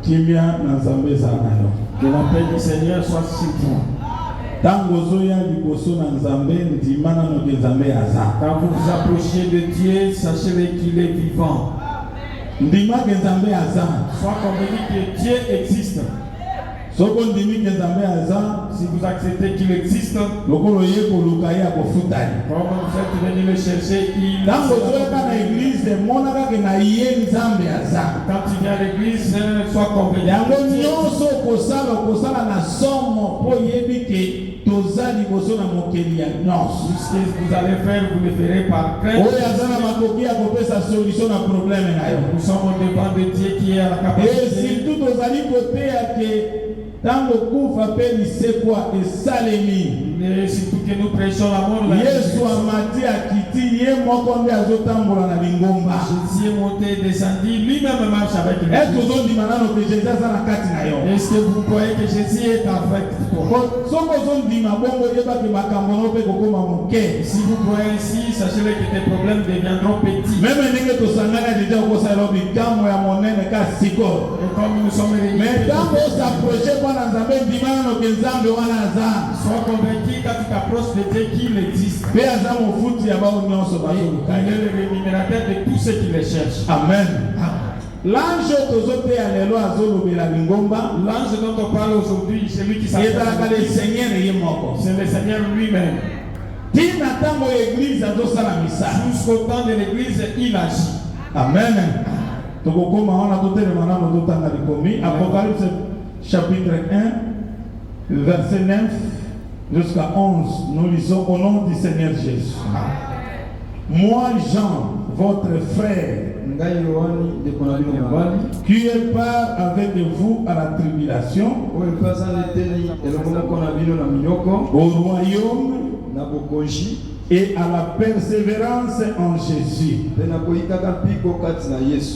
Kimia na nzambe zanayo. Que la paix du Seigneur soit sur vous. Tango zoya liboso na nzambe ndimana no nzambe aza. Quand vous vous approchez de Dieu, sachez qu'il est vivant. Ndima nzambe aza. Sois convaincu que Dieu existe. Soko ndimi nzambe aza, si vous acceptez qu'il existe, lokolo yeko lukaya ko futali. Comme vous êtes venu le chercher, il Tango zoya na église monaka ke na ye nzambe aza. Quand tu viens à l'église, sois convaincu. Yango nyonso kosala na somo po yebi ke tozali koso na mokeli ya nyonso. Ce que vous allez faire, vous le ferez par crainte. Oya zana makoki ya kopesa solution na problème na yo. Nous sommes au devant de Dieu qui est à la capacité. Et surtout tozali kote ya ke tango kufa pe lisekwa esalemi. Et surtout que nous prêchons l'amour. Yesu amati akiti ye moko nde azotambola na lingomba. Jésus est monté descendu, lui-même marche avec nous. Est-ce que vous croyez que Jésus est avec toi? Si vous croyez ainsi, sachez que tes problèmes deviendront petits. Et comme nous sommes réunis, sois convaincu quand tu t'approches de Dieu qu'il existe. Il est le rémunérateur de tous ceux qui le cherchent. Amen. L'ange dont on parle aujourd'hui, c'est lui qui s'appelle le Seigneur. C'est le Seigneur lui-même. Jusqu'au temps de l'église, il agit. Amen. Apocalypse chapitre 1, verset 9 jusqu'à 11. Nous lisons au nom du Seigneur Jésus. Moi, Jean, votre frère, qui est part avec vous à la tribulation, au royaume et à la persévérance en Jésus.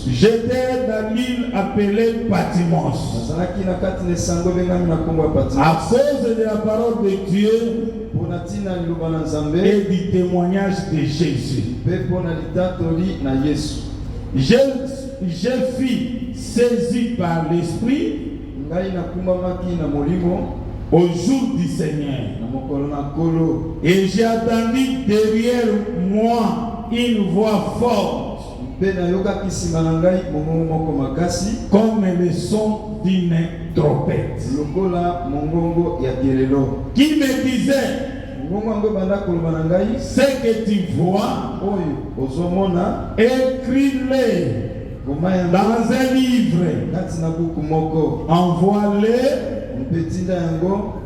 J'étais dans l'île appelée Patmos à cause de la parole de Dieu et du témoignage de Jésus. Je fus saisi par l'Esprit au jour du Seigneur. Et j'ai entendu derrière moi une voix forte, comme le son d'une trompette, qui me disait: ce que tu vois, écris-le dans un livre, envoie-le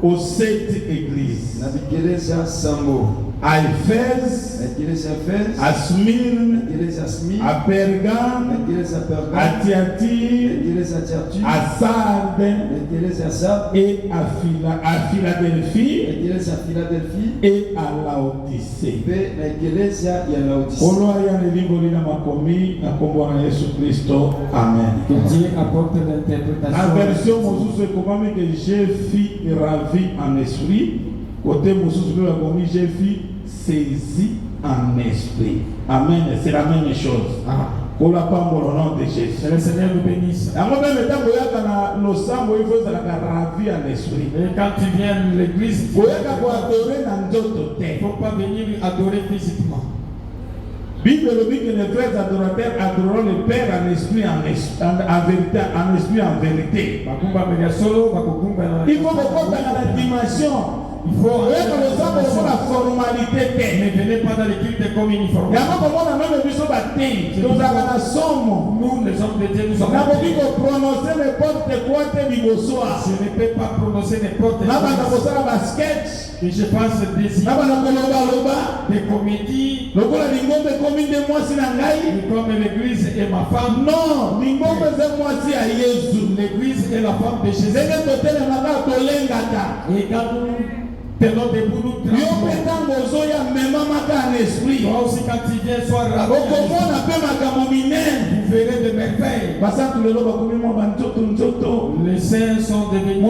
aux 7 églises, à Éphèse, à Smyrne, à Pergame, à Thyatire, à Sardes et à Philadelphie et à Laodicée. Que Dieu apporte l'interprétation. La version que j'ai fui ravi en esprit, côté j'ai fui saisi en esprit. Amen. C'est la même chose. Pour la part au nom de Jésus. Que le Seigneur nous bénisse. Et quand tu viens à l'église, il ne faut pas venir adorer physiquement. Bible dit que les frères adorateurs adoreront le Père en esprit, en vérité, en esprit, en vérité. Il faut qu'on dans la dimension. Il faut la formalité. Ne venez pas dans les cultes comme une formalité. Nous, les hommes de Dieu, nous sommes prononcer n'importe quoi. Je ne peux pas prononcer n'importe quoi. Et je pense des comédies. Comme l'église est ma femme. Non, l'église est la femme de Jésus. Et quand nous tenons debout, nous toi aussi quand tu viens, sois ravi. Vous verrez de merveilles. Les saints sont devenus.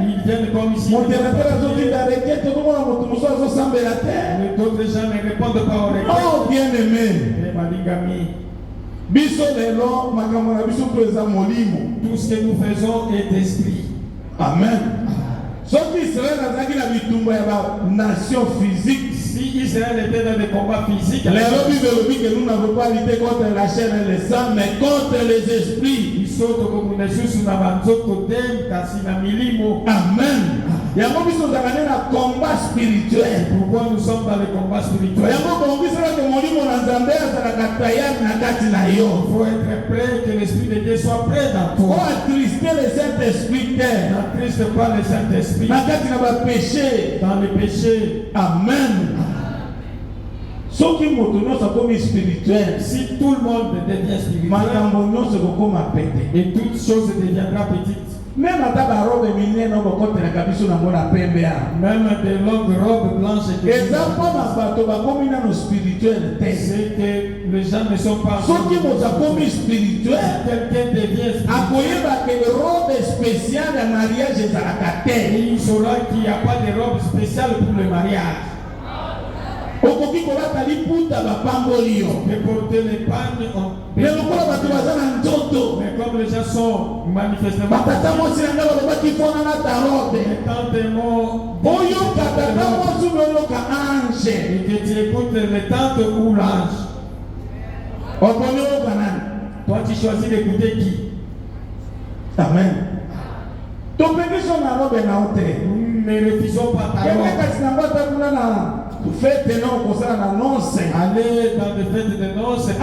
Ils viennent comme ici. D'autres gens ne répondent pas aux requêtes. Oh, bien-aimé. biso lelo makambo na biso to eza molimo. Tout ce que nous faisons est d'esprit. Amen. Soki Israël azaki na bitumba ya ba nation physique. Si Israël était dans des combats physiques, la Bible dit que nous n'avons pas lutté contre la chair et le sang, mais contre les esprits. Amen. Il y a un combat spirituel. Pourquoi nous sommes dans les combats spirituels? Il faut être prêt, que l'Esprit de Dieu soit prêt dans toi. Pour attrister le Saint-Esprit. N'attriste pas le Saint-Esprit dans les péchés. Amen. Si tout le monde devient spirituel, et toutes choses deviendront petites. Même des longues robes blanches c'est que les gens ne sont pas spirituels. Quelqu'un devient spirituel. Et il saura qu'il n'y a pas de robe spéciale pour le mariage. On peut porter les pagnes, mais comme les gens sont manifestement et que tu écoutes les tantes ou l'ange, toi tu choisis d'écouter qui? Amen. Nous ne refusons pas ta robe. Fête non concerne l'annonce. Aller dans des fêtes de noces. Si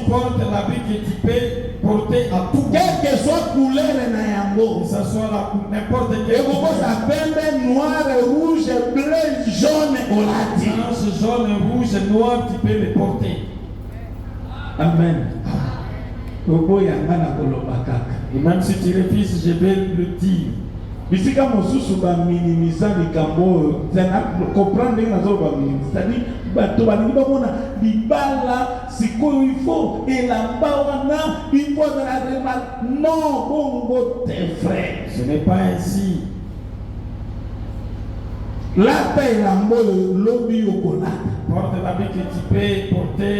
porte l'habit que tu peux porter à tout. Quelle que soit couleur que ce soit n'importe quelle couleur. Noir, rouge, bleu, jaune, blanche, jaune, rouge, noir, tu peux les porter. Amen. Et même si tu refuses, je vais le dire. Bisika mosusu ba minimiza likambo tena comprendre na zo ba minimiza c'est-à-dire bato balingi bamona libala sikoyo il faut elamba wana il faut la non bongo tes frères, ce n'est pas ainsi. La paix elambo lobi okola porte l'habit que tu peux porter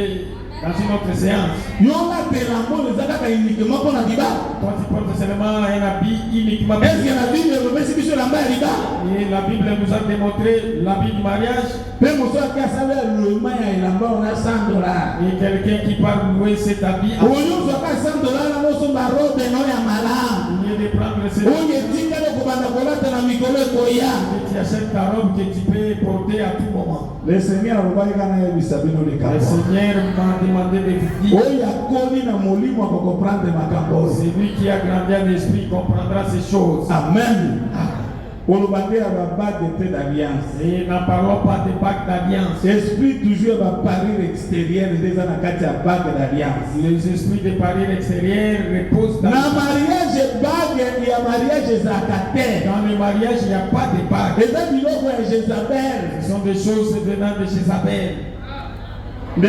dans une autre séance. Yola elambo ezaka uniquement pour la libala. Toi tu portes seulement un habit uniquement. Est-ce que la Bible remet ce que la libala? Et la Bible nous a démontré l'habit du mariage. Même si on a salué le maillot elambo on a $100. Et quelqu'un qui part louer cet habit. On y a $100 on se barre de noya malam. Il y a de prendre cet habit. On y a dit que le commandant na mikolo koya. Tu achètes ta robe que tu peux porter à tout moment. Le Seigneur m'a demandé de dire. C'est lui qui a grandi en esprit, comprendra ces choses. Amen. Et n'en parlons pas de bague d'alliance. Esprit toujours va parir extérieur des bague d'alliance. Les esprits de parir extérieur reposent dans le mariage. Bague, il y a mariage Zakater. Dans le mariage, il n'y a pas de bague. Ce sont des choses venant de Jézabel. Vous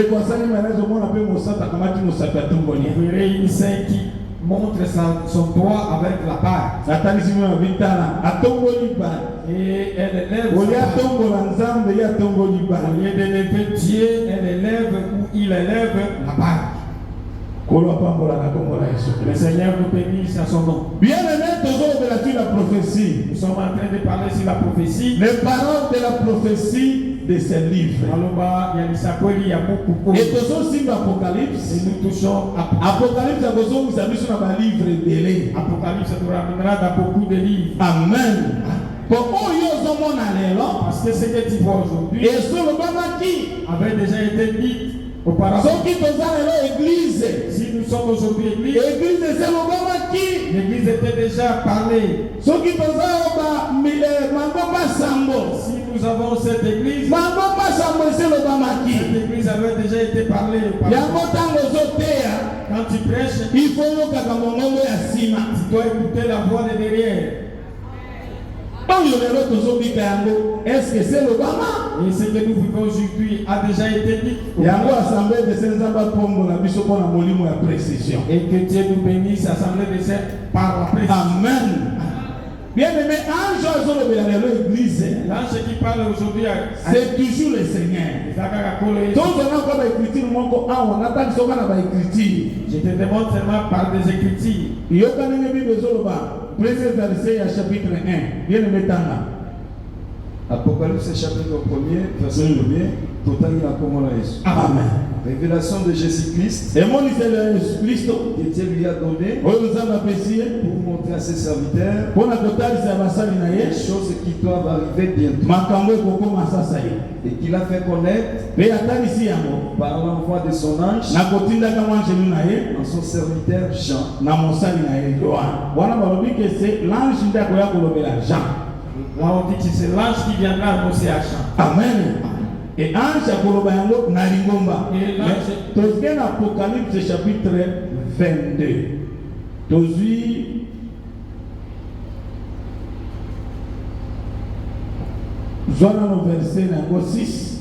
verrez une sainte qui montre son doigt avec la bague. Et elle élève. Au lieu d'élever Dieu, elle élève ou il élève la bague. Le Seigneur nous bénisse à son nom. Bien aimé, la prophétie. Nous sommes en train de parler sur la prophétie. Les paroles de la prophétie de ces livres. Et toujours Apocalypse. Et nous touchons Apocalypse a besoin de sa mission dans livre de Apocalypse nous ramènera dans beaucoup de livres. Amen. Parce que ce que tu vois aujourd'hui et ce le avait déjà été dit auparavant. Si nous sommes aujourd'hui église, l'église était déjà parlée. Si nous avons cette église, cette église avait déjà été parlée. Quand tu prêches, il faut que tu dois écouter la voix de derrière. Est-ce que c'est l'Obama? Et ce que nous vivons aujourd'hui a déjà été dit. Et que Dieu nous bénisse, assemblée de saints par la précision. Amen. Bien aimé, ange de l'église, L'ange qui parle aujourd'hui, c'est toujours le Seigneur. Donc, on a encore l'écriture, on attend que on a l'écriture. Je te demande seulement par des écritures. Il y a quand même Bible premier verset à chapitre 1. Bien aimé, Tanga. Apocalypse chapitre 1er, verset 1er, total il a comment Amen. Révélation de Jésus-Christ Et mon Christ, que Dieu lui a donné pour montrer à ses serviteurs les choses qui doivent arriver bientôt. Et qu'il a fait connaître par l'envoi de son ange en son serviteur Jean. Là, on dit que c'est l'ange qui viendra annoncer à Jean. Amen. Et ange à Kolobayango Naringomba. Tosgen Apocalypse chapitre 22. Tozui. Zona no verset nango 6.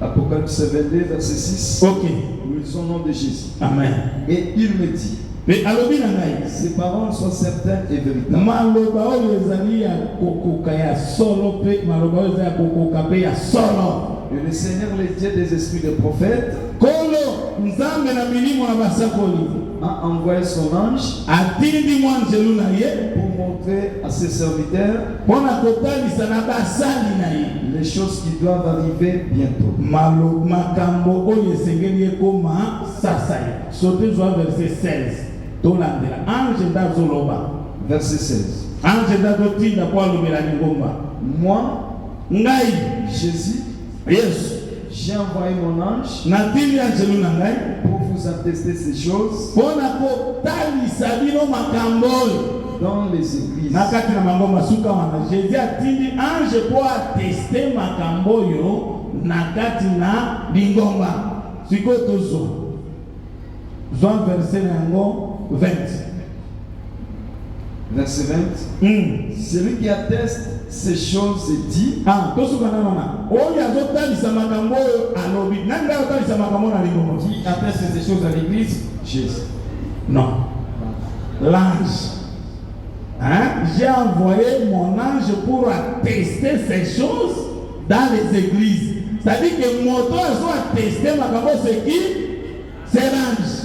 Apocalypse 22, verset 6. Ok. Nous lisons le nom de Jésus. Amen. Et il me dit, mais alobi na ngai, ces paroles sont certaines et véritables. Maloba oyo ezali ya kokoka ya solo pe maloba oyo ezali ya kokoka pe ya solo. Et le Seigneur, le Dieu des esprits des prophètes, Kolo nzambe na milimo na basakoli a envoyé son ange atindi mwanzelu na ye pour montrer à ses serviteurs mpona kotalisa na basali na ye les choses qui doivent arriver bientôt. Makambo oyo esengeli ekoma sasa ye. Sote zwa verset 16 tolandela ange ndazoloba Verset 16. ange ndazotinda po alobela lingomba Moi, ngai Jésus, yesu j'ai envoyé mon ange natindi anjelu na ngai pour vous attester ces choses mpona kotalisa bino makambo oyo dans les églises. na kati na bango masuka wana jésus atindi ange po ateste makambo oyo na kati na lingomba. Sikoyo tozwa zwa verset na yango 20. Verset 20. Celui qui atteste ces choses dit. Tosuka nana oyo azotalisa makambo oyo alobi nani ngai azotalisa makambo na lingomba. Qui atteste ces choses à l'église? Jésus. Non, l'ange. J'ai envoyé mon ange pour attester ces choses dans les églises. C'est-à-dire que mon tour a attesté makambo c'est qui? C'est l'ange.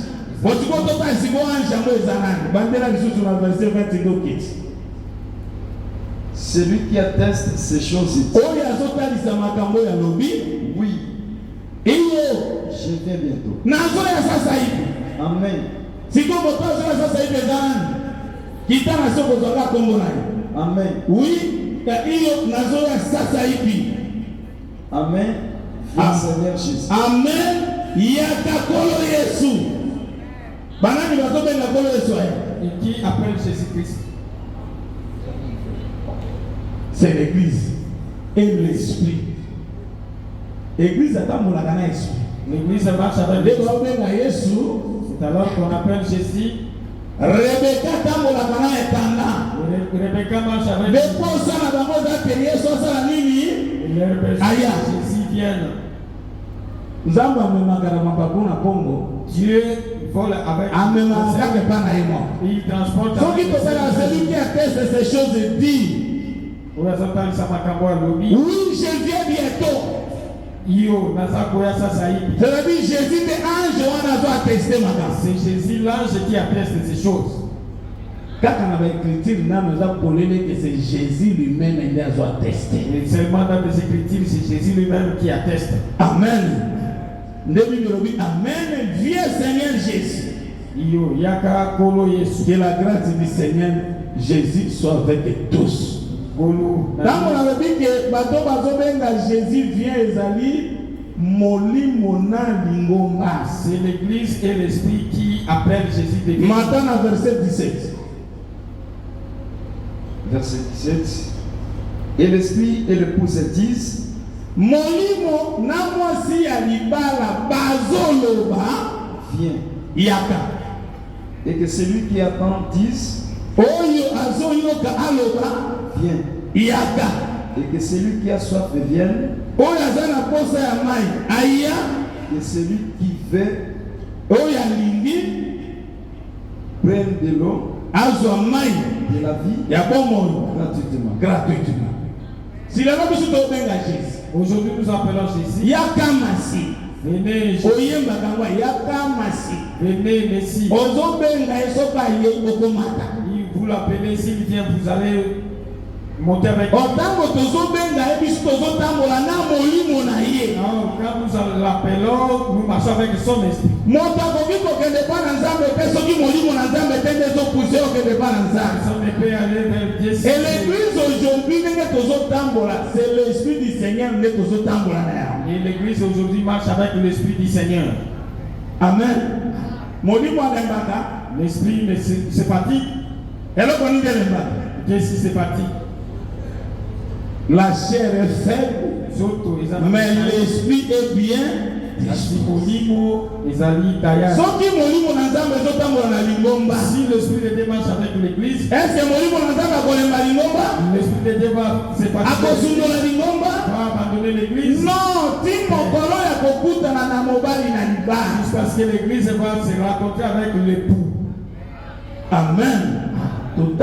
Celui qui atteste ces choses dit. Oui. Je viens bientôt. Amen. Amen. Oui, Amen. Viens Seigneur Jésus. Amen. Yakakolo Yesu. Banani bazobenga kolo Yesu aya. Et qui appelle Jésus-Christ? C'est l'église et l'esprit. L'église atambolaka na esprit. L'église marche avec Yesu. C'est alors qu'on appelle Jésus. Rebecca tambolaka na etanda. Rebecca marche avec Jésus. Mais pour ça na bango za ke Yesu asala nini? Aya. Jésus vient. Nzambe amemaka na mababu na Kongo. Dieu vole avec. Amemaka ke pana yemo. Il transporte. Celui qui celui qui atteste ces choses dit. Oui, je viens bientôt. C'est-à-dire Jésus est ange, on a attesté ma grâce. C'est Jésus l'ange qui atteste ces choses. Quand on a écrit, nous avons collé que c'est Jésus lui-même qui a attesté. Et seulement dans les Écritures, c'est Jésus lui-même qui atteste. Amen. Amen. Viens Seigneur Jésus. Que la grâce du Seigneur Jésus soit avec tous. Quand on a dit que bateau bazobenga Jésus vient ezali moli mona lingomba. C'est l'église et l'esprit qui appelle Jésus de Dieu. Maintenant verset 17. Verset 17. Et l'esprit et l'épouse disent. Molimo na mwasi ya libala bazoloba. Viens. Yaka. Et que celui qui attend dise. Oyo azoyoka aloba. Viens. Yaka. Et que celui qui a soif vienne. Oyo azana posa ya mai. Aya. Et celui qui veut. Oyo alingi. Prenne de l'eau. azwa mai de la vie ya bomoi gratuitement. Si la noble est benga Jésus. Aujourd'hui nous appelons Jésus. Yakamasi. Venez Jésus. Oyemba kangwa yakamasi. Venez Messie. Ozo benga esoka ye okomata. Vous l'appelez, s'il vient, vous allez monter avec lui. Otango tozo benga ebisu tozo tambola na molimo na ye. Quand nous l'appelons, nous marchons avec son esprit. Mota koki kokende pa na nzambe pe soki molimo na nzambe te ndezo pousse okende pa na nzambe. Son épée allait vers Dieu. Et l'église aujourd'hui, c'est l'esprit du Seigneur. Et l'église aujourd'hui marche avec l'esprit du Seigneur. Amen. L'esprit se fatigue. Qu'est-ce qui se fatigue? La chair est faible, mais l'esprit est bien. Si l'esprit de Dieu marche avec l'église, est-ce que l'esprit de Dieu va se fatiguer, va abandonner l'église? Non, parce que l'église va se rencontrer avec l'époux. Amen. Nous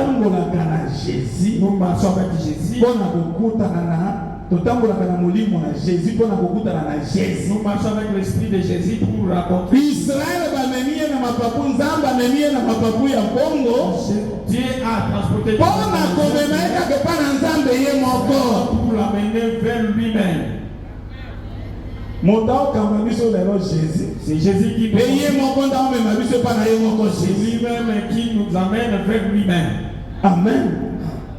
marchons avec Jésus. Nous marchons avec l'esprit de Jésus pour raconter. Israël Dieu a transporté pour l'amener vers lui-même. C'est Jésus qui nous amène vers lui-même. Amen.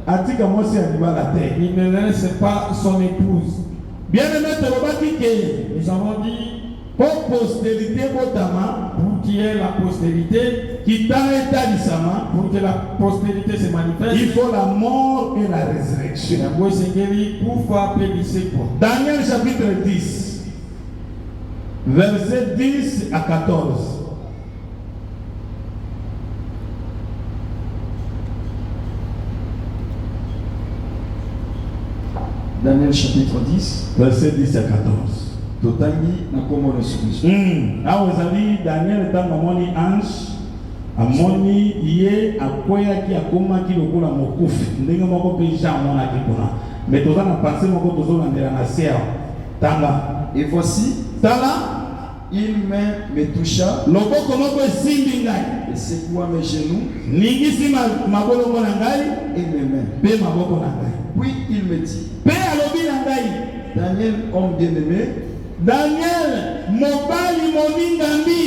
Il ne laisse pas son épouse. Bien aimé, nous avons dit pour postérité, pour qu'il y ait la postérité, pour que la postérité se manifeste, il faut la mort et la résurrection. Daniel chapitre 10, verset 10 à 14. Daniel chapitre 10, verset 10 à 14. Totangi na komo le solution. Awazali Daniel tamamoni ange amoni ye akwea ki akoma ki lokola mokufi ndenge moko pe jamona ki kuna mais toza na pensée moko tozo landela na sel tanga. Et voici tala une main me toucha loboko moko esimbi ngai et secoua mes genoux ningisi mabolongo na ngai et mes mains pe maboko na ngai. Puis il me dit, pe alobi na ngai, Daniel homme bien-aimé, Daniel mobali moningambi,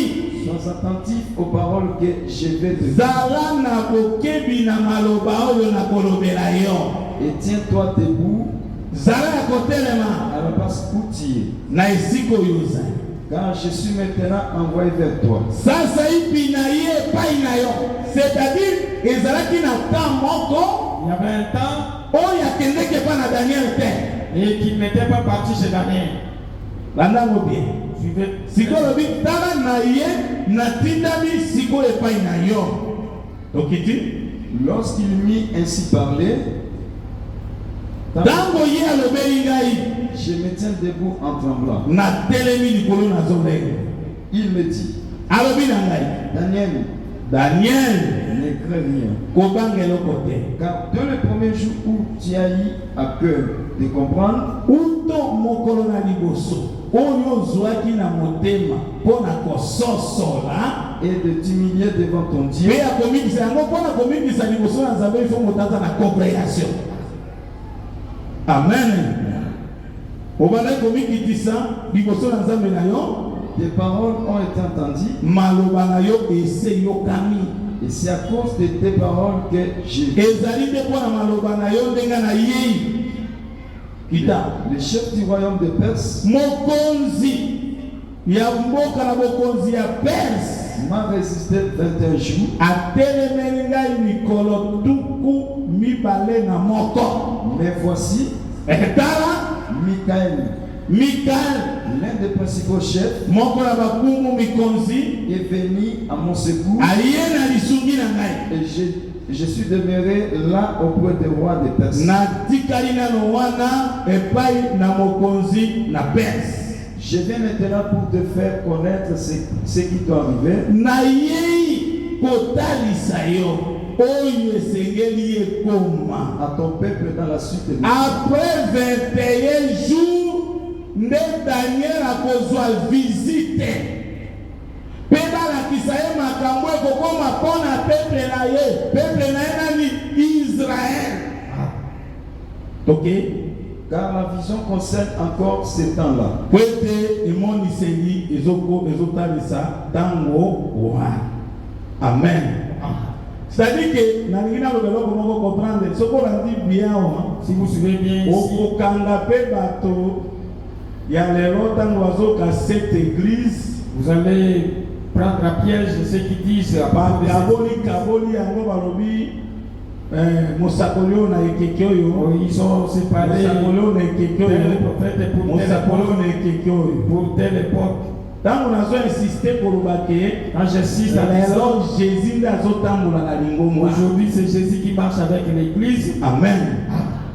sois attentif aux paroles que je vais te dire. Zala na bokebi na maloba oyo na kolobela yo. Et tiens-toi debout. Zala ya kotelema à la place où tu es. Na esiko yoza. Car je suis maintenant envoyé vers toi. Sasa ipi na ye pai na yo. C'est-à-dire ezalaki na temps moko, il y avait un temps oyo akendeke pa na Daniel te et qui n'était pas parti chez Daniel. Bandango bien. Sikolo bi tala na ye na tindami sikolo epai na yo. Tokiti. Lorsqu'il m'y ainsi parlé, tango ye alobeli ngai, je me tiens debout en tremblant. Na telemi likolo na zolenge. Il me dit, alobi na ngai, Daniel, ne crains rien. Kobangelo kote. Car dès le premier jour où tu as eu à cœur de comprendre, uto mokolo na liboso oyo ozwaki na motema mpona kososola et de t'humilier devant ton Dieu, pe akomikisa yango mpona komikisa liboso na Nzambe ifo motanza na compréhension. Amen. Obanda komikitisa liboso na Nzambe na yo, tes paroles ont été entendues, maloba na yo ese yokami. Et c'est à cause de tes paroles que j'ai vu. Ezali te mpona maloba na yo ndenga na yei. Le chef du royaume de Perse, mokonzi ya mboka na bokonzi ya Perse, m'a résisté 21 jours. Atelemeli ngai mikolo tuku mibale na moko. Mais voici, tala Michael, l'un des principaux chefs, moko na bakumu mikonzi, est venu à mon secours. Aye na lisungi na ngai. Et je suis demeuré là auprès des rois de Perse. Na tikali na wana epai na mokonzi na Perse. Je viens maintenant pour te faire connaître ce qui t'est arrivé. Na yei kotalisa yo. oyo esengeli ekoma. à ton peuple dans la suite de Après 21 jours, nde Daniel akozwa visite. Peba la kisaye makambo ekokoma pona peuple na ye. Peuple na ye nani? Israël. Ok? car la vision concerne encore ces temps-là. Kwete emoniseli ezotalisa tango wa. Amen. C'est-à-dire que nalingi na lobelo komoko comprendre soko landi bien Si vous suivez bien ici, okokanga pe bato ya lelo tango bazoka cette église vous allez prendre à piège ceux qui disent à part de kaboli yango balobi Mosakolio na ekeke oyo ils sont séparés Mosakolio na ekeke tel prophète pour telle Mosakolio na époque, ekeke oyo pour telle époque. tango nazo insister koloba ke Quand j'insiste à dire ça, lelo Jésus nde azotambola na lingomba. aujourd'hui c'est Jésus qui marche avec l'église. Amen.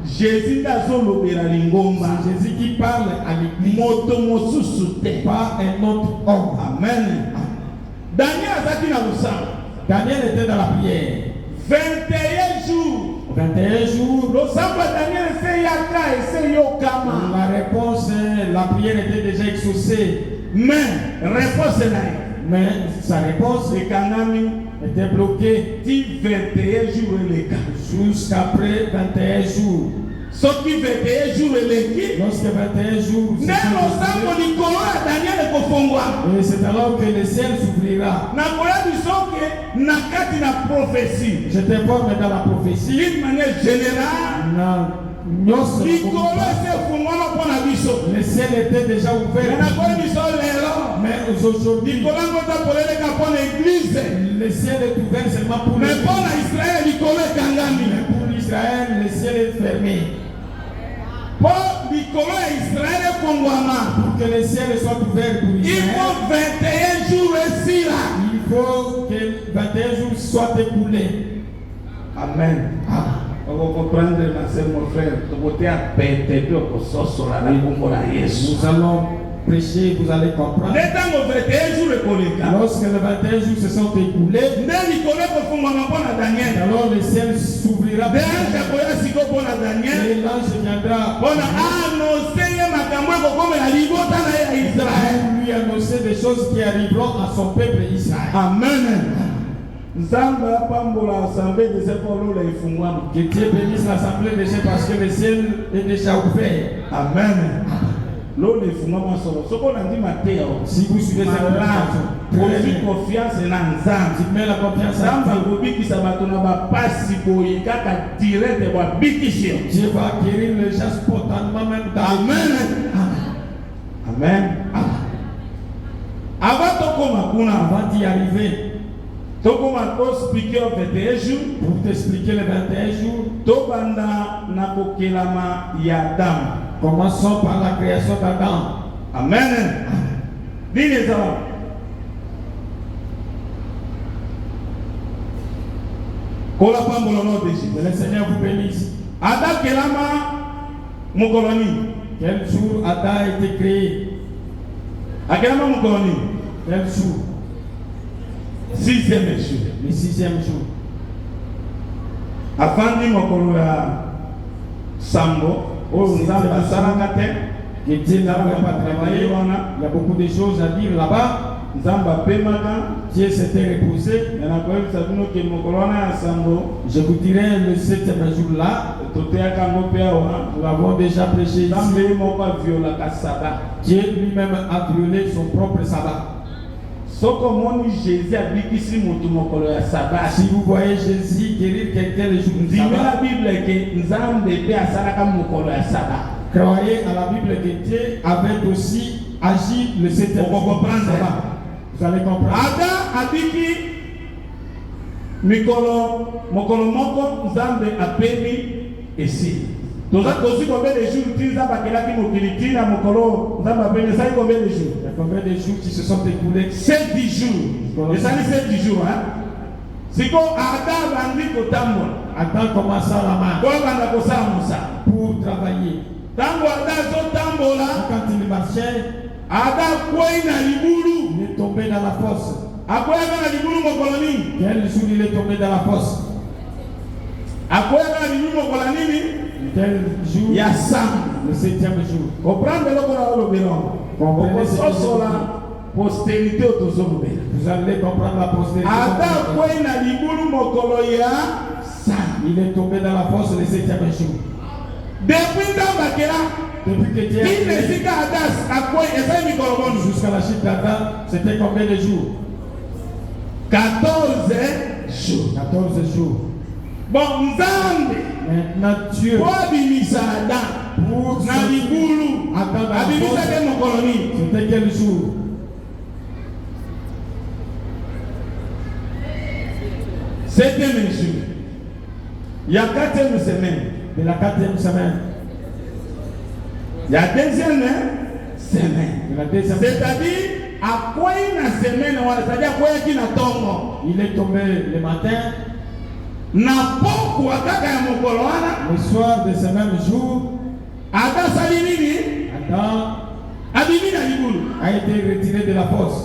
Jésus nde azolobela lingomba. C'est Jésus qui parle à l'église, Moto mosusu te. pas un autre homme. Amen. Daniel azaki na lusanga. Daniel était dans la prière. 21 jours. 21 jours. Losamba Daniel ese yaka ese yokama. La réponse, la prière était déjà exaucée. Mais réponse na Mais sa réponse ekangami était bloquée ti 21 jours eleka. jusqu'après 21 jours. Soki 21 jours eleki. Lorsque 21 jours se Nde losambo sont likolo ya Daniel ekofongwa. et c'est alors que le ciel s'ouvrira. Nakoya bisoke na kati na prophétie. Je t'informe dans la prophétie. D'une manière générale, Le likolo esefungwama mpona biso. ciel était déjà ouvert. Nakoya biso lelo. Mais aujourd'hui, Likolo yango ezapoleleka mpona église. le ciel est ouvert seulement pour Mais l'Église. mpona Israël likolo ekangami. Mais pour Israël, le ciel est fermé. Po likolo ya Israël ekongwama. Pour que le ciel soit ouvert pour Il Israël, faut 21 jours esila. il faut que 21 jours soient écoulés. Amen. On va comprendre, ma soeur, mon frère. Tu vas péter sosola na kombo na Yesu. Nous allons prêcher, vous allez comprendre. Ndetango 21 jours ekoleka. Lorsque les 21 jours se sont écoulés, Nde likolo ekofungwama mpona Daniel. alors le ciel s'ouvrira. Nde ange akoya siko mpona Daniel. Et l'ange viendra Mpona annonce ye makambo ekokomela libota na ye ya Israël. pour lui annoncer des choses qui arriveront à son peuple Israël. Amen. Nzambe apambola assemblée de sepolola ifungwama. Que Dieu bénisse l'assemblée de Dieu parce que le ciel est déjà ouvert. Amen. Lolo ifungwama solo. Soko nandi Matteo. Si vous suivez cette Malamu. Ozi confiance na Nzambe. tu mets la confiance en Nzambe Dieu. akobikisa bato na bapasi boye kaka direct bwabikisi. Dieu va guérir les gens spontanément même dans Amen. Amen. Avant tokoma kuna, avant d'y arriver. tokoma tospike 21 jours, Pour t'expliquer les 21 jours, tobanda na kokelama ya Adamu. commençons par la création d'Adam. Amen. Dini ezala. Kola pambola no deji. Que le Seigneur vous bénisse. Adam kelama mokoloni. Quel jour Adam a été créé? Akelama mokoloni. Quel jour? 6e jour. Le 6e jour. Afandi mokolo ya sambo. Oyo nzambe asalaka te. Que Dieu n'a pas travaillé. Il y a beaucoup de choses à dire là-bas. Nzambe apemaka. Dieu s'était reposé. Nakoyebisa bino ke mokolo wana ya sambo. Je vous dirai le 7e jour-là. Toteyaka yango mpe awa. Nous l'avons déjà prêché ici. Nzambe ye moko aviolaka sabbat. Dieu lui-même a violé son propre sabbat. Soko omoni Jésus abikisi motu mokolo ya sabbat. Si vous voyez Jésus guérir quelqu'un le jour du Ndimela sabbat, Bible ke Nzambe mpe asalaka mokolo ya sabbat. croyez à la Bible que Dieu avait aussi agi le 7e On va jour du comprendre. sabbat. Vous allez comprendre. Adam abiki mokolo moko Nzambe apemi esi. Toza kosi combien de jours ti Nzambe akelaki mokili tina mokolo Nzambe apemi esali combien de jours? Il y a combien de jours qui se sont écoulés? 7 jours. Esali 7 jours. Siko Adam bandi kotambola. Adam commença la main Kobanda kosala mosala. pour travailler. Tango Adam azotambola, Quand il marchait, Adam akwei na libulu. il est tombé dans la fosse. Akweyaka na libulu mokolo nini? Quel jour il est tombé dans la fosse? akwenda linyumo kwa nini? Quel jour? Ya sam. Le 7e jour. Comprendre le qu'on a le bilan. Comprenez ce que je dis. Postérité autosombé. Vous allez comprendre la postérité. Ada kwenda libulu mokolo ya sam. Il est tombé dans la fosse le 7e jour. Depuis Ndambakela. Depuis que Dieu jusqu'à la chute d'Adam, c'était combien de jours? 14 jours. 14 jours. Bon, Nzambe. Maintenant Dieu. Pour abimisa Adam. Pour na libulu. Abimisa de mon colonie. C'était quel jour? Septième jour. Il y a 4e semaine. De la 4e semaine. Il y a 2e semaine. C'est-à-dire, à quoi une semaine, c'est-à-dire quoi qui n'a tombe. Il est tombé le matin. Na poko akaka ya mokolo wana. Le soir de ce même jour. Adam salinini. Adam a été retiré de la fosse.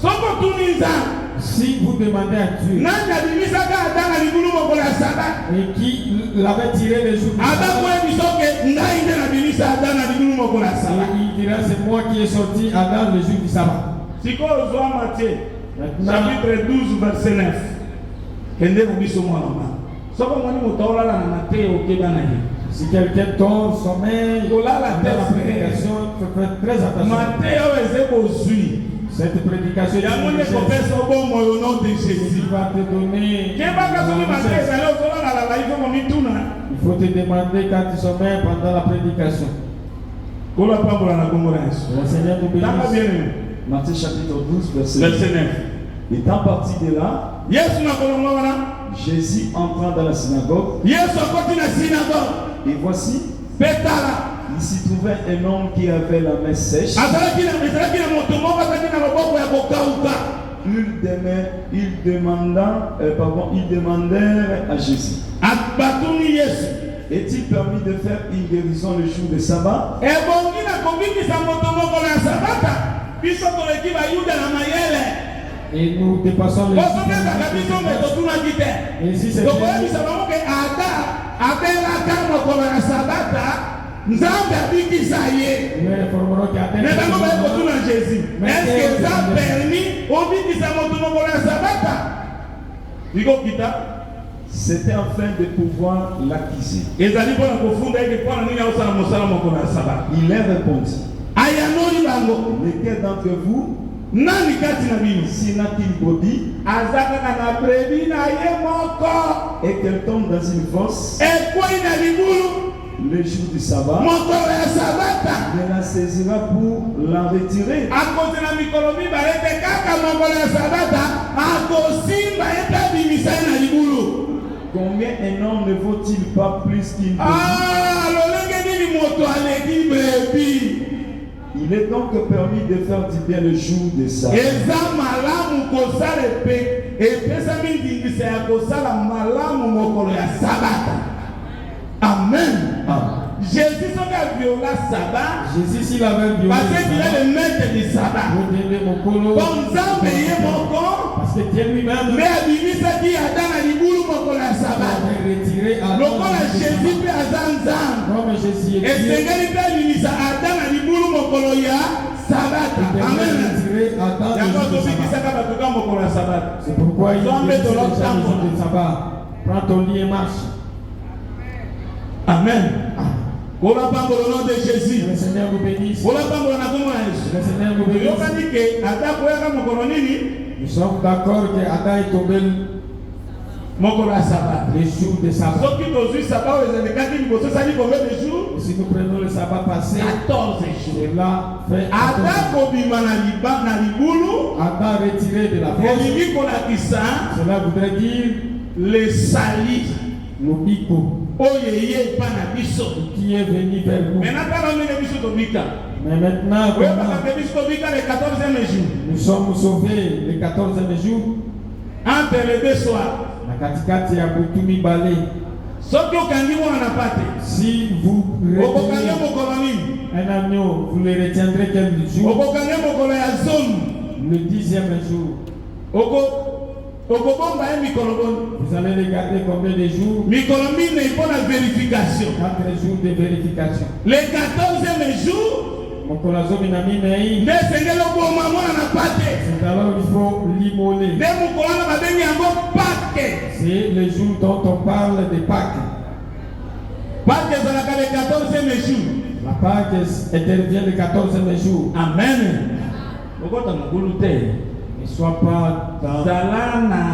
Soko tuniza. Si vous demandez à Dieu. Nani abimisa ka Adam na libulu mokolo ya Saba. Et qui l'avait tiré le jour. Adam kwa bisoke ngai nde na bimisa Adam na libulu mokolo ya Saba. Il dira c'est moi qui ai sorti Adam le jour du sabbat. Siko ozwa Matthieu. Chapitre 12 verset 9. Kende na biso mwana. Soko mwani motaola na Matthieu okeba na ye. Si quelqu'un tombe, sommeil, la prédication, faites très attention. Matthieu cette prédication va te donner. Il faut te demander quand tu sommeilles pendant la prédication. Le Seigneur nous bénisse. Matthieu chapitre 12, verset 9. Étant parti de là, Jésus entrant dans la synagogue. Et voici, il s'y trouvait un homme qui avait la main sèche. Ils demandèrent à Jésus: est-il permis de faire une guérison le jour de sabbat? Et nous dépassons les et si c'est Nzambe abikisa ye. Jésus. Est-ce que ça permis obikisa moto mokolo ya sabata? Iko kita. C'était afin de pouvoir l'accuser. Ezali bona kofunda eke kwa nini ausala mosala mokolo ya sabata. Il leur répondit: ayanoli bango. Lequel d'entre vous nani kati na bino s'il n'a qu'une brebis azaka na brebi na ye moko et qu'elle tombe dans une fosse ekoi na libulu le jour du sabbat, ne la saisira pour la retirer. Combien un homme ne vaut-il pas plus qu'une brebis? Il est donc permis de faire du bien le jour de sabbat. Amen. Jésus a violé sabbat. Jésus s'il avait violé parce qu'il est le maître du sabbat. Parce que Dieu lui-même mais abimisa qui a dans la libulu mokolo ya sabbat. Retiré à lokola Jésus pe azanzan. Comme Jésus est. Et sengeli pe abimisa dans la libulu mokolo ya sabbat. Amen. C'est pourquoi il dit le jour du sabbat. Prends ton lit et marche. Amen. Pour la parole au nom de Jésus. Le Seigneur vous bénisse. Pour la parole au nom de Jésus. Le Seigneur vous bénisse. Nous sommes d'accord que Adam est tombé le jour de sabbat. Si nous prenons le sabbat passé, 14 jours. Cela fait Adam retiré de la force. Cela voudrait dire les salis. Le bico. Qui est venu vers nous. Mais maintenant, nous sommes sauvés le 14e jour. Entre les deux soirs. Si vous retenez un agneau, vous le retiendrez quel jour? Le 10e jour. Vous allez regarder combien de jours. Mikolomine il faut la vérification. 4 jours de vérification. Le 14e jour, c'est alors il faut l'immoler. C'est le jour dont on parle de Pâques. Pâques est le 14e jour. La Pâques intervient le 14e jour. Amen. Ne sois pas dans Zalana.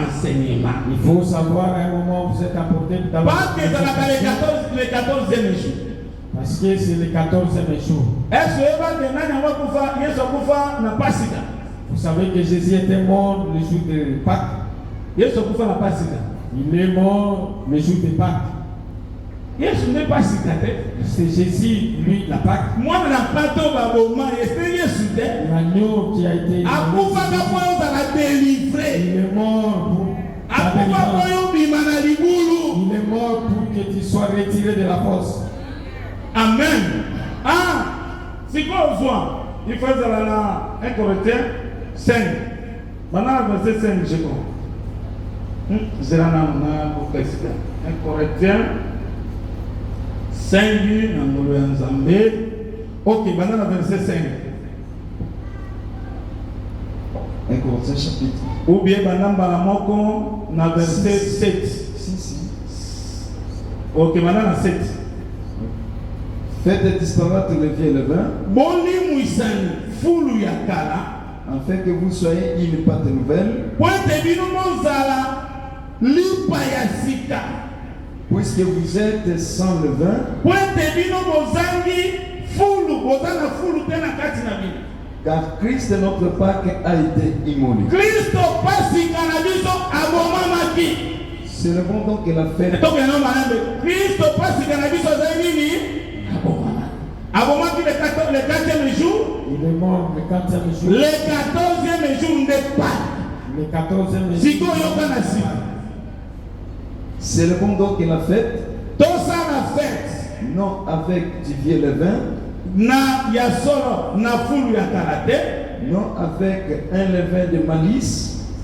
Enseignement. Il faut savoir à un moment où vous êtes apporté dans le 14e jour. Parce que c'est le 14e jour. Vous savez que Jésus était mort le jour de Pâques. Il est mort le jour de Pâques. C'est Jésus, lui, la Pâque. L'agneau qui a été délivré. Il est mort pour que tu sois retiré de la force. Amen. Ah, c'est quoi au soir? Il faut aller à 1 Corinthiens 5. Maintenant, verset 5, je crois. C'est là, 1 Corinthiens 5, ok, maintenant verset 5. 1 Corinthiens chapitre. Ou bien dans verset 7. Ok, maintenant 7. Faites disparaître le vieux et le vin, afin que vous soyez une pâte nouvelle, puisque vous êtes sans le vin, car Christ notre Pâque a été immolé. C'est le bon don qu'il a fait. Le 4e jour. Il est mort le 4e jour. Le 14e jour n'est pas. Le 14e jour. C'est le bon don qu'il a fait. Tout ça la fête. Non avec du vieux levain. Na ya solo na fulu ya karate. Non avec un levain de malice.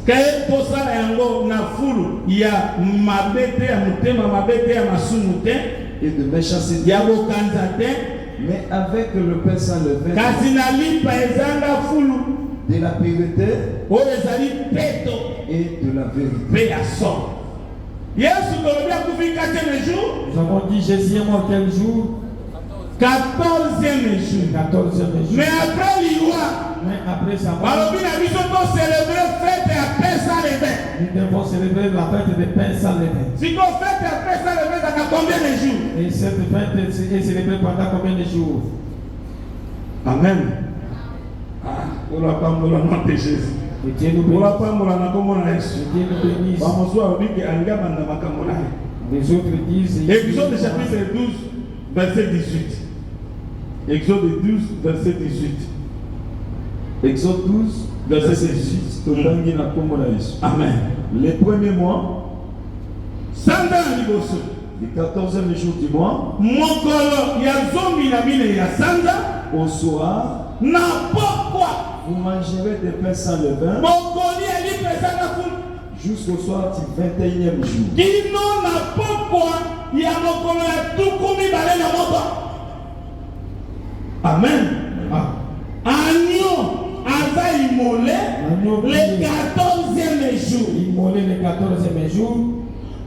Que tout ça yango na fulu ya mabete ya mutema mabete ya masumute et de méchanceté. Ya bokanzate. Mais avec le pain sans levain. Kazinali paezanga fulu. De la pureté. Orezali peto. Et de la vérité. Péason. Nous avons dit Jésus est mort quel jour? 14e jour. 14e jour. Mais après l'Iwa, sa mort, nous devons célébrer la fête des pains sans levain. Si on fête la fête sans levain, ça fait combien de jours? Et cette fête est célébrée pendant combien de jours? Amen. Ah, on va pas me le Jésus. Que Dieu nous bénisse. Les autres disent. Exode chapitre 12, verset 18. Exode 12, verset 18. Exode 12, verset 18. Amen. Les premiers mois, le 14e jour du mois, au soir, vous mangerez des pains sans levain jusqu'au soir du 21e jour. Amen. Agneau a immolé le 14e jour. Immolé le 14e jour.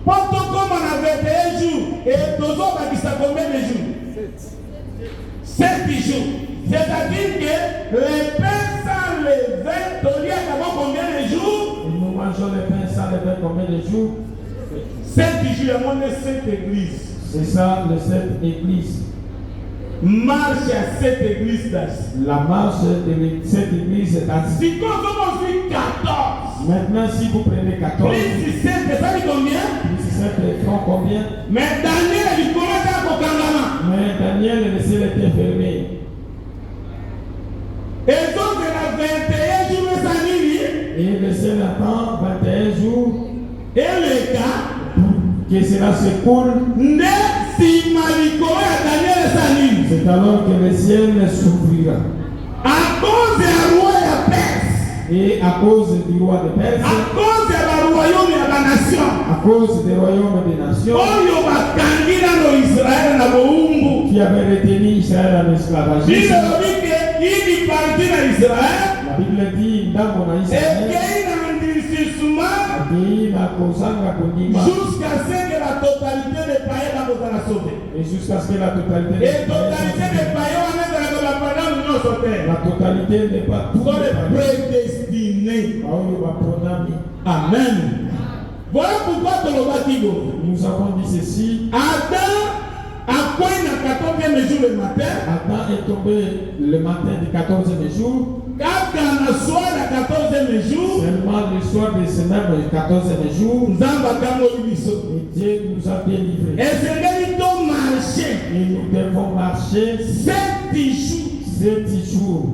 Pas comme on avait des jours. Et tous autres qui sont combien de jours? 7 jours. C'est-à-dire que les pains sans levain, Tolia, combien de jours? Nous mangeons les pains sans levain combien de jours? 7 jours, il y a moins de 7 églises. C'est ça, les 7 églises. Marche à 7 églises d'Asie. La marche de cette église est d'Asie. Si vous avez 14. Maintenant, si vous prenez 14. Plus 7, ça fait combien? Plus 7 font combien? Mais Daniel, il commence à Kokangama. Mais Daniel, le ciel était fermé. Et donc, il y a 21 jours de Sanili. Et le ciel attend 21 jours. Et le cas, que cela s'écoule. C'est alors que le ciel s'ouvrira. À cause cause ya roi ya Perse. Et à cause du roi de Perse, À cause ya ba royaume ya ba nation. à cause des royaumes des nations, Oyo bakangi nano Israël na boumbu. qui avaient retenu Israël en esclavage. Bible lobi ke hii parti na Israël. La Bible dit, ndambo na Israël, Ekei na ndisisuma ati na kozanga kondima, jusqu'à ce que la totalité des païens va sauver. et jusqu'à ce que la totalité Et totalité des païens va mettre la pendant l'union sur terre. la totalité n'est pas tout Sont les prédestinés. Amen. Voilà pourquoi nous avons dit ceci. Adam a quoi na 14e jour le matin. Adam est tombé le matin du 14e jour. Quand le soir le 14e jour, Seulement le soir de ce même 14e jour, et Dieu nous a délivrés. et c'est là qu'on marche. Et nous devons marcher 7 jours. 7 jours.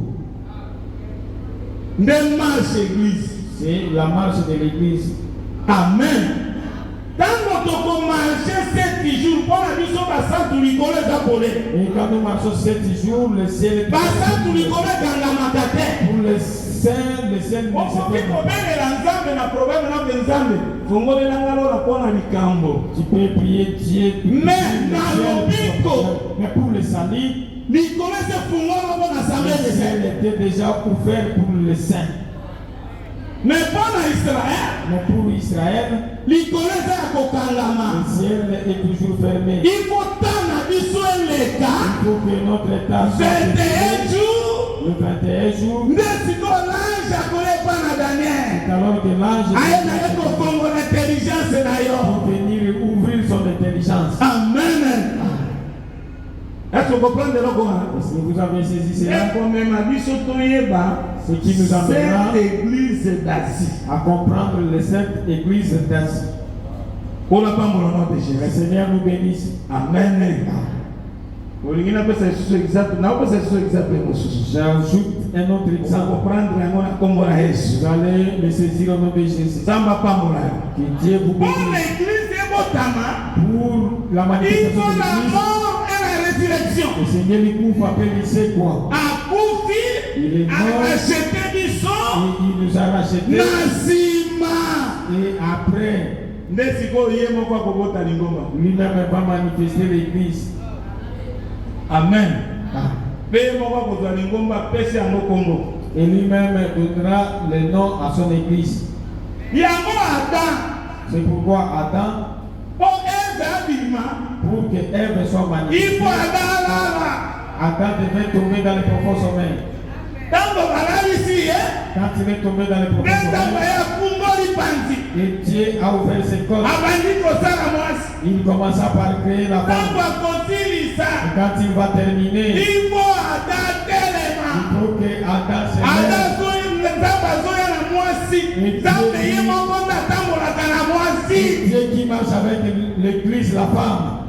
Ne marche église. C'est la marche de l'église. Amen. Quand on marche 7 jours, pour la mission, ça tout les japonais. Et quand nous marchons 7 jours, le ciel est Ça tout les dans la matate. pour le ciel ne se Tu peux prier Dieu. Mais dans le mais pour le salut, le ciel était déjà ouvert pour le saint. mais pas dans Israël. Mais pour Israël, le ciel est toujours fermé. Il faut t'en aviser les cas. Il faut que notre état soit 21 jours. le 21 jours. C'est alors que l'ange pour venir ouvrir son intelligence. Amen. Est-ce que vous comprenez le Est-ce que vous avez saisi cela? Ce qui nous amènera cette église d'Asie. à comprendre les sept églises d'Asie. Pour la femme, au nom de Le Jésus. Seigneur nous bénisse. Amen. J'ajoute un autre exemple. Vous allez le saisir au nom de Jésus. Que Dieu vous Pour bénisse. l'église, Pour la il manifestation faut de la l'église, mort et la résurrection. le Seigneur lui couvre appelle, il sait quoi. À Koufi, Il est mort à acheter du et sang, il nous a racheté. Nazima. Et après, lui-même va manifester l'église. Amen. Ah. Et lui-même donnera le nom à son église. Yango Adam, C'est pourquoi Adam, pour Ève Abima, pour que Ève soit il manifestée, faut Adam là. Adam devait tomber dans le profond sommeil. Tango balali ici, Quand il est tombé dans le profond Tango sommeil, ya fungoli panzi. et Dieu a ouvert ses côtes, Abandi kosala mwasi. il commença par créer la Tango femme. akosilisa. Et quand il va terminer, Il faut Adam il telema. faut que Adam se Adam lève. soyi nzamba zoya na mwasi. Nzambe ye moko ndatambolaka na mwasi. Dieu qui marche avec l'église, la femme.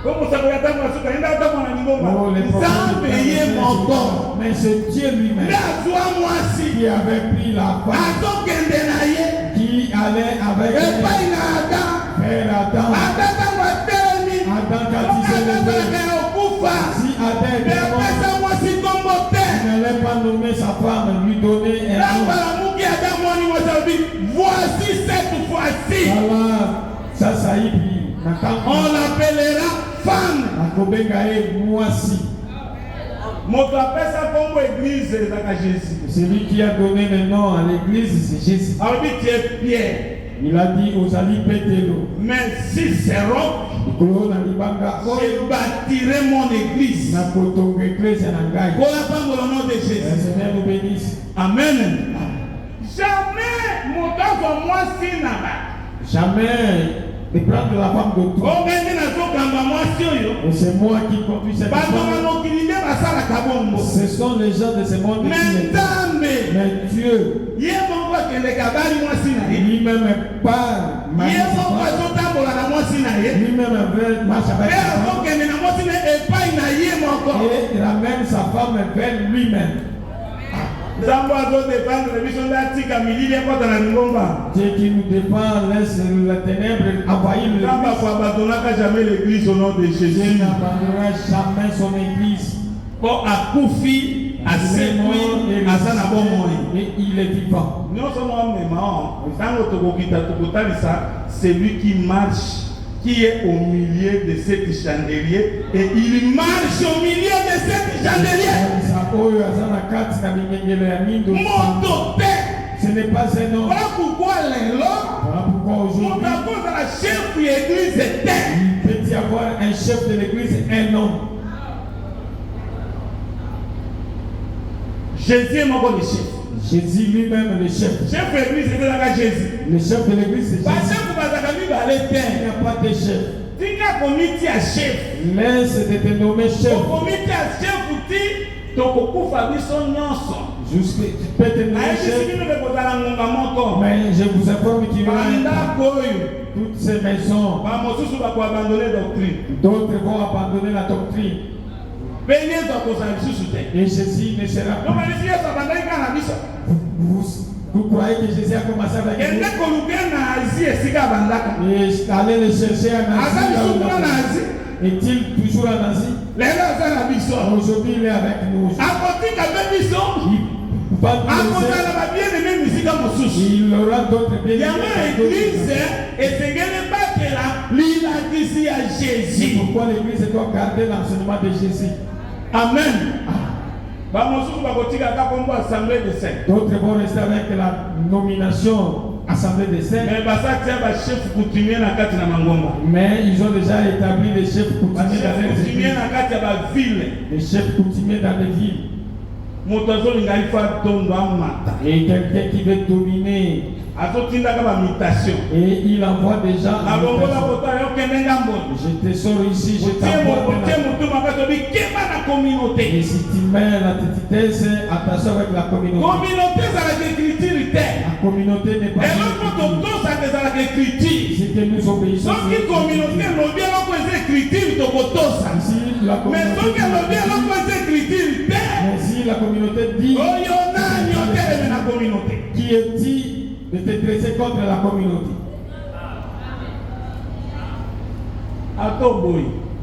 Comme ça peut attendre suka enda atamona ningomba. Oh, les Nzambe ye moko. mais c'est Dieu lui-même Ndazwa mwasi. qui avait pris la femme, Azokende na ye. qui allait avec Epai na Adam. Père Adam. Adam tango atelemi. Adam, quand il s'est levé, Azalaka okufa. si Adam Mais était mort, apesa mwasi kombo te. il n'allait pas nommer sa femme, lui donner un nom. Nambala muki Adam mwani mwasi alobi, voici cette fois-ci. Voilà, ça y est, puis On l'appellera femme. Moto apesa kombo église ezaka Jésus. Celui qui a donné le nom à l'église, c'est Jésus. Alobi tu es Pierre. Il a dit aux alliés Pételo, Mais si c'est roc, je bâtirai mon église. Pour la femme au nom de Le Jésus. Seigneur nous bénisse. Amen. Jamais mon temps moi si n'a Jamais de prendre la femme de toi. Et c'est moi qui conduis cette femme. Ce sont les gens de ce monde qui les aiment. Mais Dieu, lui-même parle. Lui-même marche avec sa femme. Et il ramène sa femme vers lui-même. Dieu qui nous défend, laisse la ténèbre envahir l'église au nom de Jésus Jésus. n'abandonnera jamais son église. Pour Akoufi, asekwi aza na bomoi. et il est vivant. Nyonso mwa mema ntango tokokita tokotalisa celui qui marche, qui est au milieu de cet chandelier, et il marche au milieu de cet chandelier. Ce n'est pas un homme. Voilà pourquoi aujourd'hui, la chef de l'église était. Il peut y avoir un chef de l'église, un homme. Jésus est mon chef. Jésus lui-même le chef. Chef de l'église, c'est là Jésus. Le chef de l'église, c'est Jésus. Il n'y a pas de chef. Tika komiti ya chef. Laisse de te nommer chef. Komiti ya chef uti tokokufa biso nyonso. Jusque tu peux te nommer chef. Mais je vous informe qu'il y aura toutes ces maisons. D'autres vont abandonner la doctrine. Et Jésus ne sera plus. Vous croyez que Jésus a commencé avec nous? Et allez le chercher en Asie. Est-il toujours en Asie? Aujourd'hui, il est avec nous. Il aura d'autres bénédictions. C'est pourquoi l'église doit garder l'enseignement de Jésus. Amen. D'autres vont rester avec la nomination assemblée des saints. Mais ils ont déjà établi les chefs coutumiers dans les villes. Les chefs coutumiers dans les villes. Et quelqu'un qui veut dominer. Et il envoie des gens. Je te sors ici, je t'envoie. Et si tu mets la petitesse, attention avec la communauté. La communauté n'est pas l'écriture. C'est que nous obéissons. Mais si la communauté dit qui est-il de te dresser contre la communauté.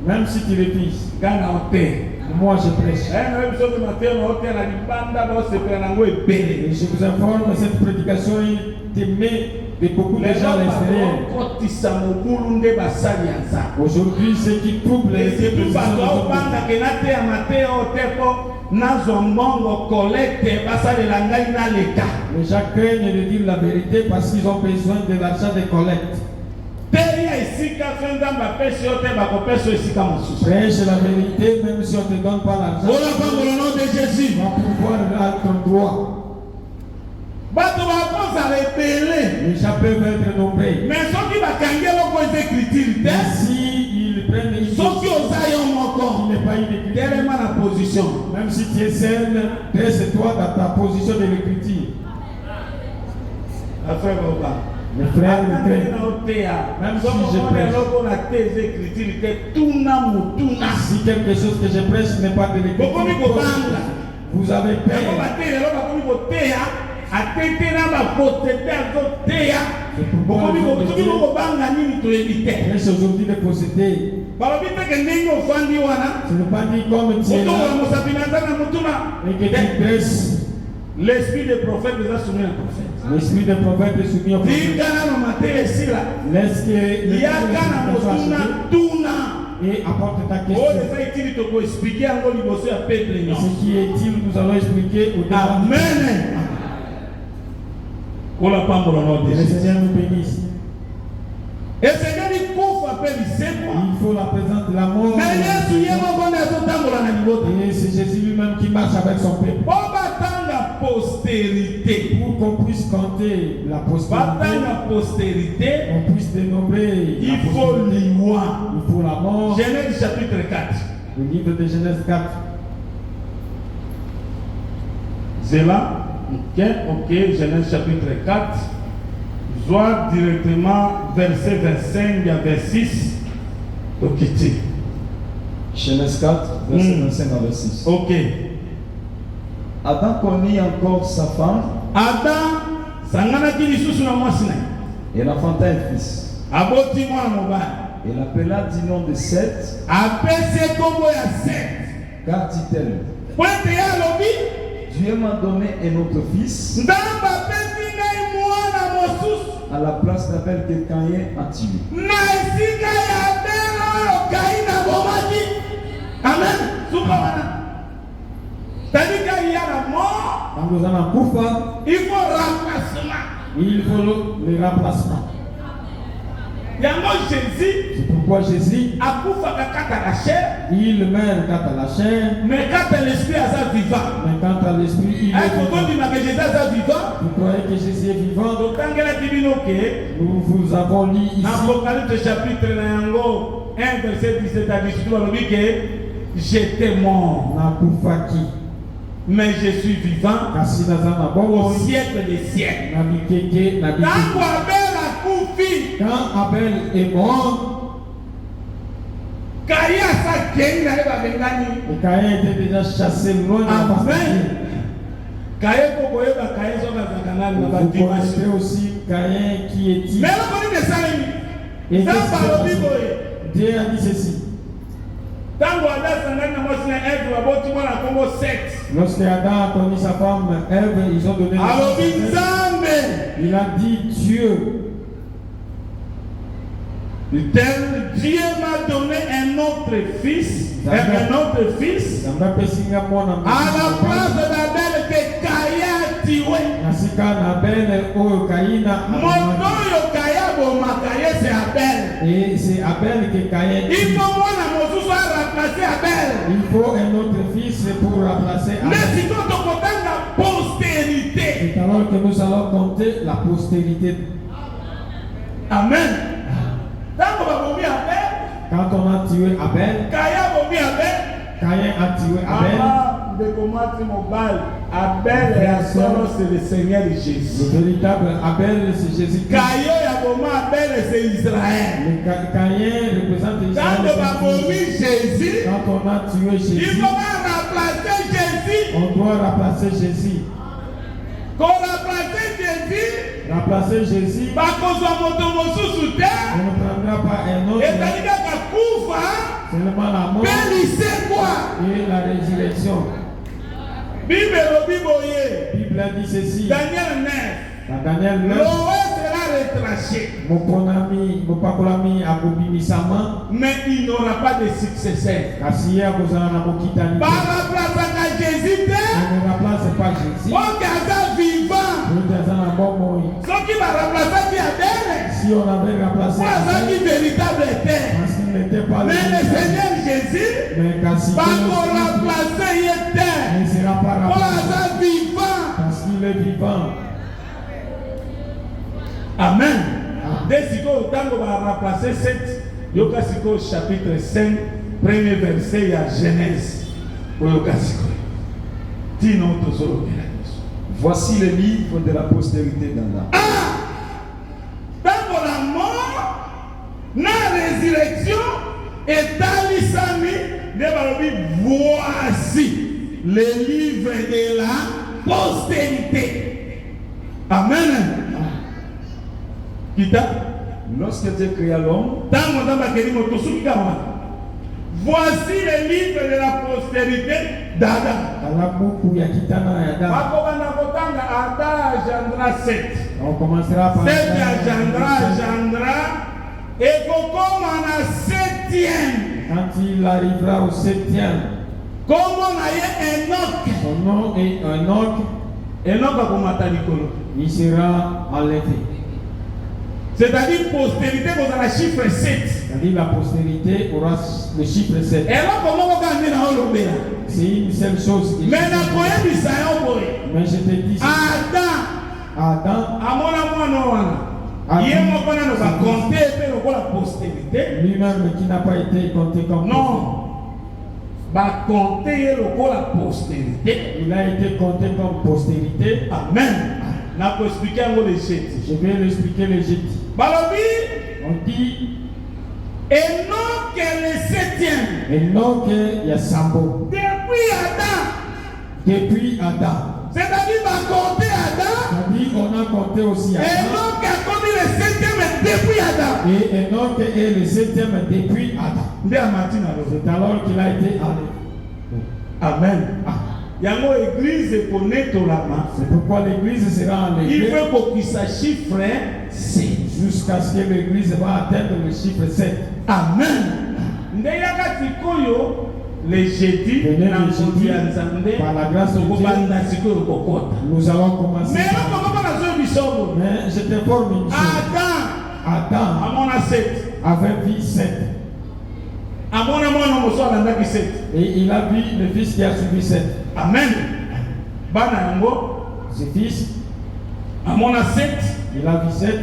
Même si tu refuses, moi je prêche. Et je vous informe, cette prédication te met de beaucoup de gens à l'extérieur. Aujourd'hui, ce qui trouble les gens craignent de dire la vérité parce qu'ils ont besoin de l'argent de collecte. Prêche la vérité même si on ne te donne pas l'argent. Tu vas pouvoir à ton droit. Les gens peuvent être nombreux. Mais si ils prennent une il n'est pas une écriture. Même si tu es seul, dresse-toi dans ta position de l'écriture. Mes frères, même si je prêche, si quelque chose que je prêche n'est pas de l'écriture, vous avez peur. Laisse aujourd'hui de posséder. Ce n'est pas dit comme tu es là et que tu dresses. L'esprit des prophètes est soumis au prophète. L'esprit des prophètes est soumis au prophète. Laisse que et apporte ta question. Ce qui est utile, nous allons expliquer au début. Amen. Le Seigneur nous bénisse. Et Seigneur, il faut la présence de la mort. Et c'est Jésus lui-même qui marche avec son peuple. Pour qu'on puisse compter la postérité, on puisse dénombrer. Il faut l'immoire. Il faut la mort. Genèse chapitre 4. Le livre de Genèse 4. C'est là. Ok, Genèse chapitre 4. Soit directement verset 25 à 26. Ok. Genèse 4, verset 25 à 26. Ok. Adam connut encore sa femme. Adam, sangana kili susu na mwasina. Et elle enfanta un fils. Aboti mwana mobali. Et l'appela du nom de Seth. Apese kombo ya Seth. Car dit-elle, Dieu m'a donné un autre fils à la place d'Abel que Caïn a tué. Amen. C'est-à-dire qu'il y a la mort, il faut remplacement. Il faut le remplacement. Jésus, c'est pourquoi Jésus, il meurt quand à la chair, mais quand l'esprit est vivant, mais quand à l'esprit il est vivant. Vous croyez que Jésus est vivant? Nous vous avons lu ici. Apocalypse chapitre 1, verset 17 à 18, que j'étais mort, mais je suis vivant au siècle des siècles. Quand Abel est mort, Caïn était déjà chassé loin de la face de Dieu. Vous connaissez aussi Caïn qui est-il? Et Dieu a dit ceci. Lorsque Adam a connu sa femme Ève, ils ont donné le nom. Il a dit Dieu. Dieu m'a donné un autre fils, à la place d'Abel que Caïn a tué. Et c'est Abel que Caïn a tué. Il faut remplacer Abel. Il faut un autre fils pour remplacer Abel. Mais si nous comptons la postérité, c'est alors que nous allons compter la postérité. Amen. Quand on a tué Abel, Caïn a tué Abel. Abel c'est le Seigneur de Jésus. Le véritable Abel, c'est Jésus-Christ. Abel, c'est Israël. Caïn représente Israël. Quand on a tué Jésus, il faut remplacer Jésus. On doit remplacer Jésus. Remplacer Jésus. On ne prendra pas un autre. Seulement la mort et la résurrection. Bible dit ceci. Daniel 9. Dans Daniel 9. Sera retraché. Mais il n'aura pas de successeur. Par rapport à Jésus, on ne remplace pas Jésus. Vivant. Ce qui va remplacer Abel. Si on avait remplacé Abel, véritable était. Parce qu'il n'était pas mais le Seigneur Jésus va remplacer il était. Il ne sera pas remplacé. Vivant. Parce qu'il est vivant. Amen. Dès que on va remplacer 7, Yokasiko chapitre 5, premier verset, il y a Genèse. Voici le livre de la postérité d'Adam. Dans la mort, la résurrection est talisami de voici le livre de la postérité. Amen. Lorsque Dieu créa l'homme, voici le livre de la postérité d'Adam. On commencera par 7 engendra et comme on a 7e. Quand il arrivera au 7e, comme on a Enoch. Son nom est Enoch. Il sera enlevé. C'est-à-dire postérité vous avez le chiffre 7. C'est-à-dire la postérité aura le chiffre 7. Et là, comment on va gagner dans le c'est une seule chose. Mais je te dis Adam. Lui-même qui n'a pas été compté comme non. Va compter la postérité. Il a été compté comme postérité. Amen. Je vais l'expliquer le jeudi. On dit Enoch est le 7e. Enoch il y a Sambo. Depuis Adam. C'est-à-dire va compter Adam. C'est-à-dire on a compté aussi Adam. Enoch a connu le 7e depuis Adam. Et Enoch est le 7e depuis Adam. C'est alors qu'il a été enlevé. Amen. Yango église connaît Tolama. C'est pourquoi l'église sera en Il église. faut qu'il chiffre 7. Jusqu'à ce que l'église va atteindre le chiffre 7. Amen. Ndeyaka tikoyo les jeudis par la grâce de Dieu, nous allons commencer. Mais je t'informe une chose. Adam avait vu 7. Et il a vu le fils qui a suivi 7. Amen. Ce fils, il a vu 7.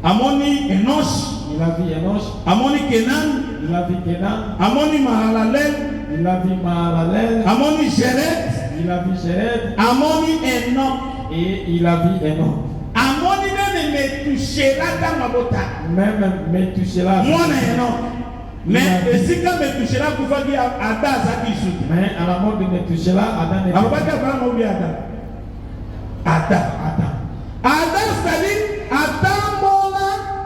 Amoni Enoch. Il a vu Enoch. Amoni Kenan. Il a vu Kenan. Amoni Mahalalel. Il a vu Mahalalel. Amoni Jéred. Il a vu Jéred. Amoni Enoch. Et il a vu Enoch. Amoni même Metushela dans ma bota. Même Metushela. Moi Enoch. Mais si quand Metushela pouvait dire Ada Zakishu. Mais à la mort de Metushela, Adam est. Alors pas qu'à vraiment oublier Ada. Ada. Ada c'est-à-dire Ada.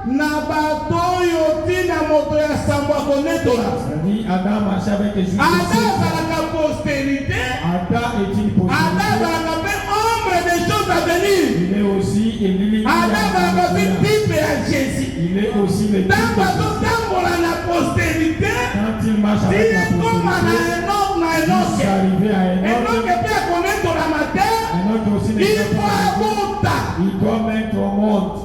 Nabatoyo tina moto ya samba konetola. C'est-à-dire Adam marchait avec Jésus. Adam a la postérité. Adam est une postérité. Adam a la ombre des choses à venir. Il est aussi Élie. Adam a la type à Jésus. Il est aussi le type. Dans la postérité. Quand il marche avec la postérité. Il est arrivé à Enoch. Enoch est bien connaître la matière. Enoch aussi il faut il doit mettre au monde.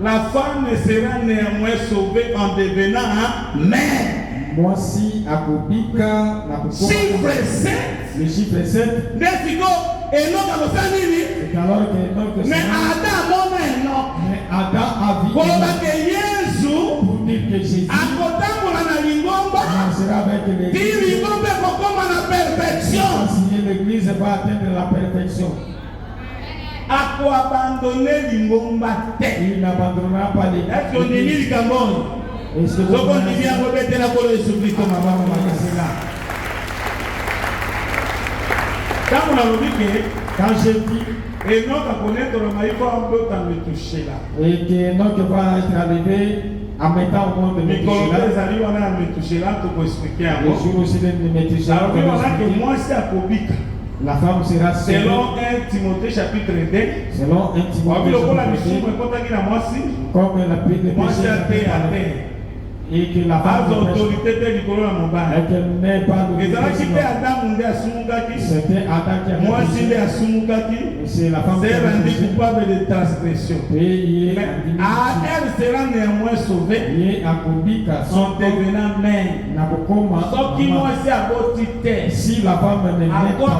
La femme sera néanmoins sauvée en devenant mère. Moi si akobika na chiffre 7. Le chiffre 7. N'est-ce que Enoch a fait nini? C'est alors que Enoch. Mais Adam Mais Adam a vu. Pour que Jésus. Pour dire que Jésus. À côté de la lingomba. Marchera avec l'église. Qui lingomba comme la perfection. Si l'église va atteindre la perfection. À quoi abandonner l'ingomba? Il n'abandonnera pas l'église. Est-ce qu'on est mis le Gabon? Est-ce que vous avez bien répété la parole de Jésus-Christ comme avant de là? Quand on a dit que, quand j'ai dit, et non, à connaître le maïf, on peut t'en me toucher là. Et que notre va être arrivé en mettant au monde de me toucher là. Les on a me toucher là, tu peux expliquer à moi. Le jour aussi de me toucher là. Alors, on a que moi, c'est à Kobika. La femme sera selon 1 Timothée chapitre 2. Selon 1 Timothée chapitre 2. Comme la paix de péché. Et que la femme qu'elle n'est pas c'était Adam qui a péché. C'est la femme qui a rendu coupable de transgression. Et elle sera néanmoins sauvée en devenant mère. Si la femme ne met pas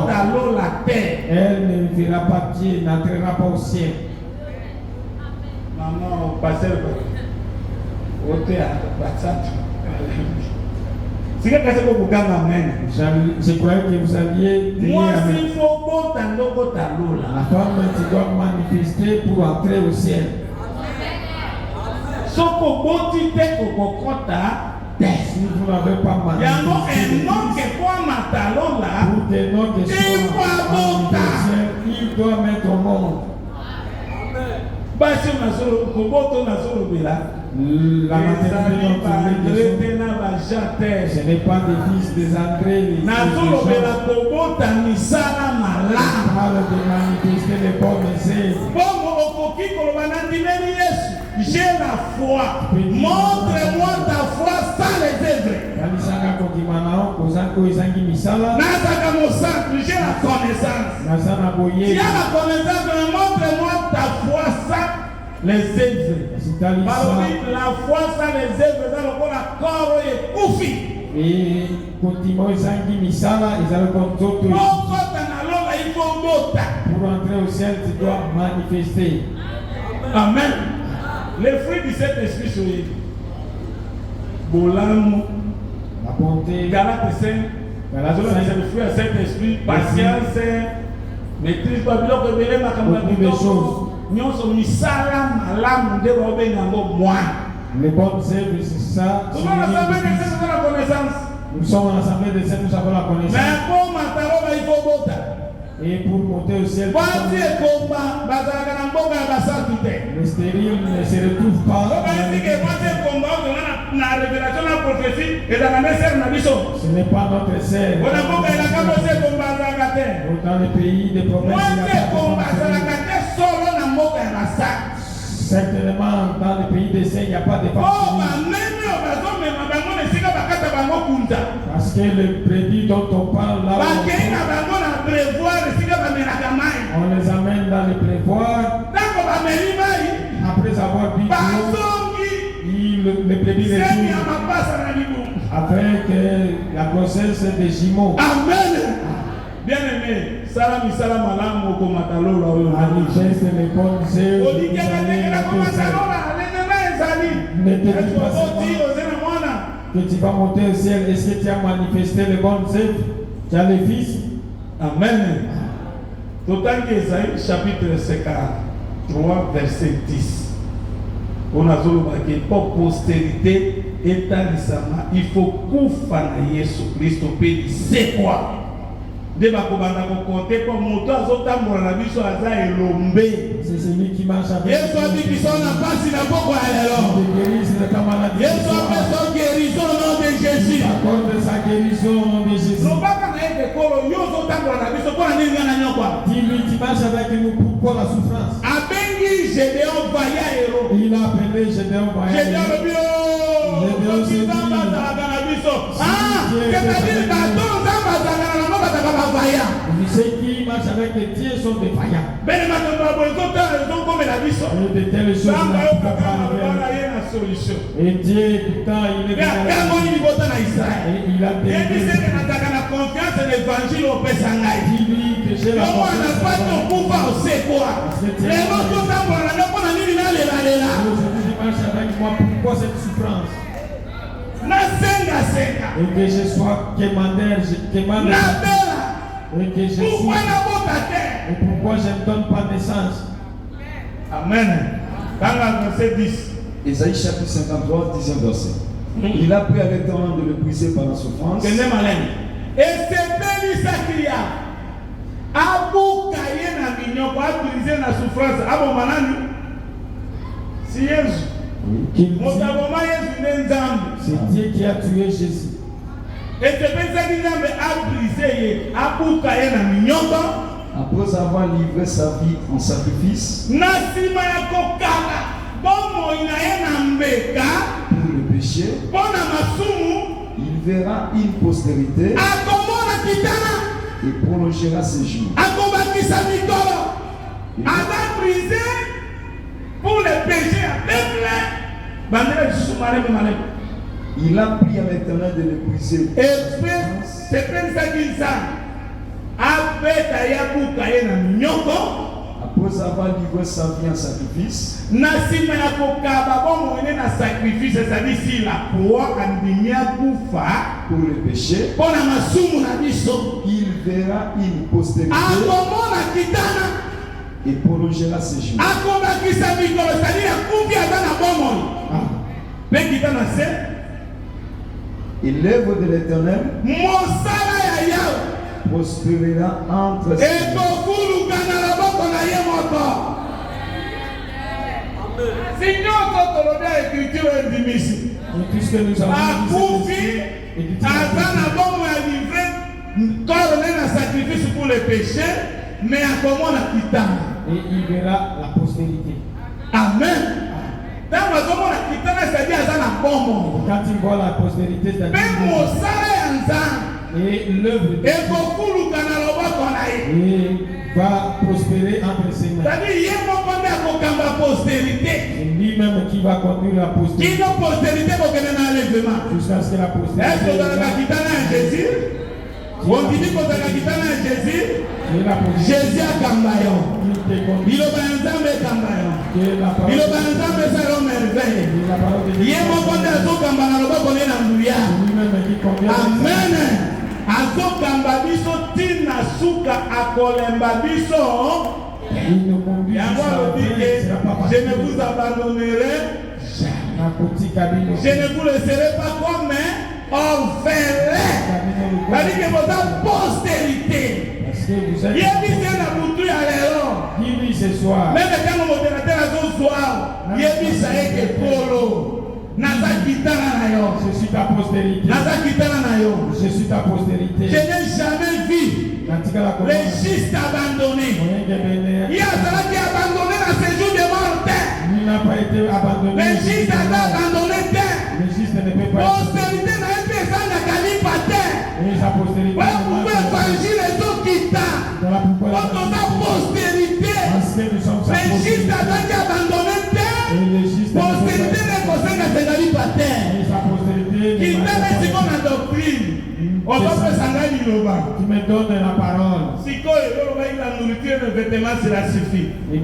la terre, elle ne verra pas Dieu, n'entrera pas au ciel. Maman, pasteur. Je croyais que vous alliez dire moi, s'il faut la femme qui doit manifester pour entrer au ciel. Si vous n'avez pas manifesté pour des noms qui soient il doit mettre au monde. La maternité ce n'est pas des fils des André. On parle de manifester les bonnes j'ai la foi. Montre-moi ta foi sans les œuvres. J'ai la connaissance. Tu as la connaissance, mais montre-moi ta foi sans les œuvres. La foi sans les œuvres, c'est encore la corps et koufi. Et continuons Zangi Misala, ils avaient comme d'autres. Pour entrer au ciel, tu dois manifester. Amen. Les fruits du Saint-Esprit sont Bolam, la bonté, Galate Saint, c'est le fruit du Saint-Esprit, patience, maîtrise, Babylone, rebelle, beaucoup de choses. Nous sommes mis salam, alam, de Robin, moi. Les bonnes œuvres, c'est ça. Nous sommes l'assemblée des saints, nous avons la connaissance. Nous sommes à l'assemblée des saints, nous avons la connaissance. Mais pour ma parole, il faut botter. Et pour monter au ciel, le stérile ne se retrouve pas. na révélation la prophétie et dans la messe na biso. Ce n'est pas notre sœur. On a compris la camouflage comme bazakate. Dans les pays des provinces, Moi c'est comme bazakate solo na moka na sac. Certainement, dans les pays des Saints, il n'y a pas de femmes. Parce que le prédit dont on parle là, on les amène dans le prévoir. Après avoir dit le prédit les avec la grossesse des jumeaux. Amen. Bien aimé, salam salam alam ko matalolo manifeste les bonnes œuvres. Que tu vas monter au ciel. Est-ce que tu as manifesté les bonnes œuvres? Tu as les fils? Amen. Total que Esaïe chapitre 53 verset 10. On a dit que pour postérité établissement, il faut kufa na Yesu Christ c'est quoi? De bakobanda ko compter pour moto azotambola na biso aza elombe. C'est celui qui marche avec Yesu abiki sona pasi na poko ya lelo. Yesu apeso guérison au nom de Jésus. Accorde sa guérison au nom de Jésus. Lobaka na ete kolo yo ozotambola na biso pour nini ngana nyokwa. Dis-lui qui marche avec nous pour la souffrance. Abengi Gédéon Vaya héros. Il a appelé Gédéon Vaya. Gédéon le bio. Gédéon c'est ça na biso. Ah, c'est-à-dire que dans zamba za na Vaya. Vous savez qui marche avec les dieux sont des vaillants. Ben maintenant bon côté donc comme la biso. Et de telles choses là. Et Dieu pourtant il est il a confiance en l'évangile au Pessangaï. Dis-lui que j'ai la confiance. Pourquoi cette souffrance? Et que je sois quémandeur, et que je suis. Et pourquoi je ne donne pas naissance? Amen. Dans la verset 10. Esaïe chapitre 53, 10e verset. Il a pris à l'Éternel de le briser par la souffrance. Et c'est Béli Sakria. Abu Kayena Mignon pour briser la souffrance. Abu Manani. Si Jésus. C'est Dieu qui a tué Jésus. Et c'est Béli Sakria a brisé Abu Kayena Mignon. Après avoir livré sa vie en sacrifice. Nasima ya kokala. Pour le péché, il verra une postérité et prolongera ses jours. Pour le péché, il a pris à l'Éternel de le briser. C'est comme ça qu'il Après avoir livré sa vie en sacrifice, Nasima ya kokaba bomo ene na sacrifice c'est-à-dire si la croix andimia kufa pour le péché, pona masumu na biso il verra une postérité akomona kitana et prolongera ses jours. Akoma kisa mikolo c'est-à-dire kufi azana bomo pe kitana c'est et l'œuvre de l'Éternel mosala ya Yahweh prospérera entre ses et kokulu kana la boko na ye moto. Signor Totolobia écriture indimisi. Puisque nous avons Akufi azana bomo ya livré corps na sacrifice pour le péché mais akomona kitana. Et il verra la postérité. Amen. Dans la zone la kitana c'est-à-dire azana bomo. Quand il voit la postérité c'est-à-dire même mosala ya nzambe et l'œuvre et kokulu kana loboko na ye. Va prospérer entre ses mains. C'est-à-dire, il y a un moment de postérité. C'est lui-même qui va conduire la postérité. Qui n'a postérité pour qu'elle ait un enlèvement. Jusqu'à ce que la postérité. Est-ce que vous avez la guitare à Jésus? On dit que vous avez la guitare à Jésus? Jésus a Gambayon. Il a Banzambe Gambayon. Il a Banzambe Saron Merveille. Il y a un moment de Gambayon pour qu'on ait la mouillard. Amen. Azokamba biso tina suka akolemba biso. Je ne vous abandonnerai jamais. Je ne vous laisserai pas comme orphelin. C'est-à-dire que votre postérité. Il y a dit que la bouture à l'héros. Dis-lui ce soir. Même quand le modérateur a son soir, il y a dit ça est que polo. Je suis ta postérité. Je suis ta postérité. Je n'ai jamais vu les justes abandonnés. Il y a cela qui est abandonné dans ces jours de mort. Il n'a pas été abandonné. Les justes ont abandonné terre. Les justes ne peuvent pas. Postérité n'a pas été sans la calibre à terre. Et sa postérité. Pourquoi évangile les autres qui t'a? Quand on a postérité, les justes ont été abandonnés terre. Postérité n'est pas sans la calibre à terre. Et sa postérité. Qui t'a dit qu'on a doctrine. On va faire ça. Tu me donnes la parole. Si quoi la nourriture, le vêtement, cela suffit. Mais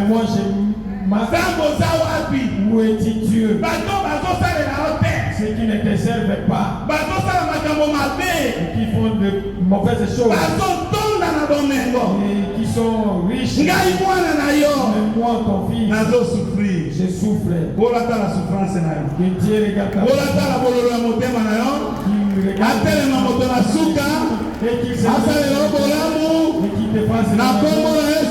moi, où es-tu Dieu? Ceux qui ne te servent pas, et qui font de mauvaises choses, et qui sont riches. Mais moi, ton fils, je souffre. Que Dieu regarde ta atelema moto na suka asalelo bolamu na kombo na Yesu